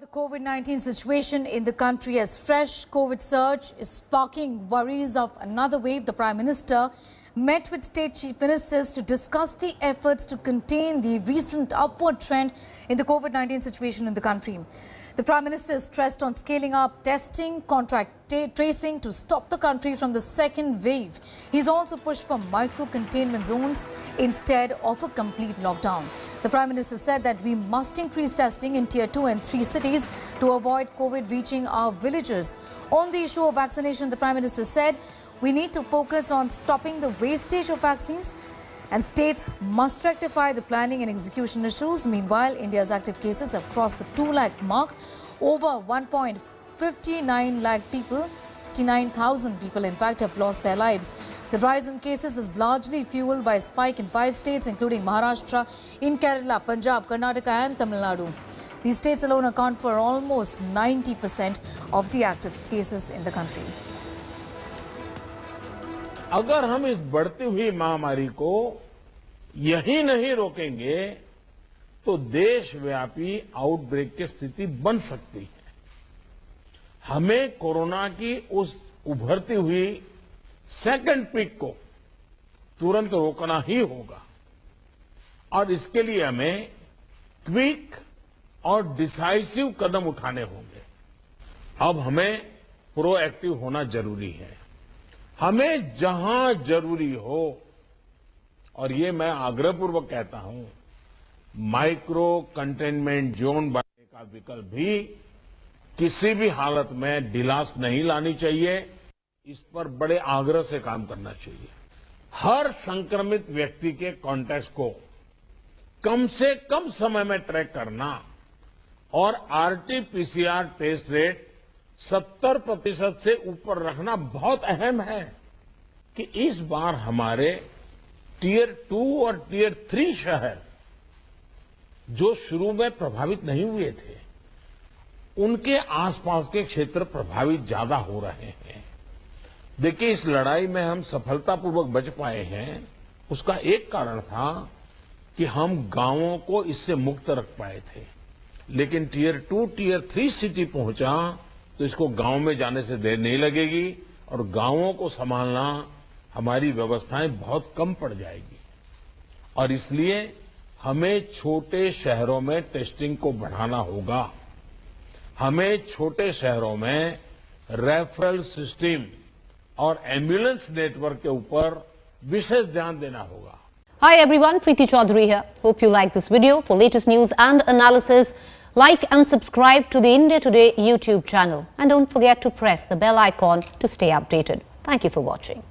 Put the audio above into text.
The COVID-19 situation in the country as fresh COVID surge is sparking worries of another wave. The Prime Minister met with state chief ministers to discuss the efforts to contain the recent upward trend in the COVID-19 situation in the country. The Prime Minister stressed on scaling up testing, contact tracing to stop the country from the second wave. He's also pushed for micro-containment zones instead of a complete lockdown. The Prime Minister said that we must increase testing in Tier 2 and 3 cities to avoid COVID reaching our villages. On the issue of vaccination, the Prime Minister said we need to focus on stopping the wastage of vaccines and states must rectify the planning and execution issues. Meanwhile, India's active cases have crossed the 2 lakh mark. Over 1.59 lakh people, 59,000 people in fact have lost their lives. The rise in cases is largely fueled by a spike in 5 states including Maharashtra, in Kerala, Punjab, Karnataka and Tamil Nadu. These states alone account for almost 90% of the active cases in the country. अगर हम इस बढ़ती हुई महामारी को यही नहीं रोकेंगे तो देशव्यापी आउटब्रेक की स्थिति बन सकती है। हमें कोरोना की उस उभरती हुई सेकंड पीक को तुरंत रोकना ही होगा और इसके लिए हमें क्विक और डिसाइसिव कदम उठाने होंगे। अब हमें प्रोएक्टिव होना जरूरी है। हमें जहां जरूरी हो, और ये मैं आग्रहपूर्वक कहता हूं, माइक्रो कंटेनमेंट जोन बनाने का विकल्प भी किसी भी हालत में ढिलास नहीं लानी चाहिए। इस पर बड़े आग्रह से काम करना चाहिए। हर संक्रमित व्यक्ति के कॉन्टैक्ट को कम से कम समय में ट्रैक करना और आरटी-पीसीआर टेस्ट रेट 70% से ऊपर रखना बहुत अहम है कि इस बार हमारे टियर 2 और टियर 3 शहर जो शुरू में प्रभावित नहीं हुए थे, उनके आसपास के क्षेत्र प्रभावित ज्यादा हो रहे हैं। देखिए, इस लड़ाई में हम सफलतापूर्वक बच पाए हैं, उसका एक कारण था कि हम गांवों को इससे मुक्त रख पाए थे। लेकिन टियर 2, टियर 3 सिटी पहुंचा तो इसको गांव में जाने से देर नहीं लगेगी और गांवों को संभालना हमारी व्यवस्थाएं बहुत कम पड़ जाएगी। और इसलिए हमें छोटे शहरों में टेस्टिंग को बढ़ाना होगा। हमें छोटे शहरों में रेफरल सिस्टम और एम्बुलेंस नेटवर्क के ऊपर विशेष ध्यान देना होगा। Hi everyone, Preeti Chaudhary here. Hope you like this video. For latest news and analysis, like and subscribe to the India Today YouTube channel. And don't forget to press the bell icon to stay updated. Thank you for watching.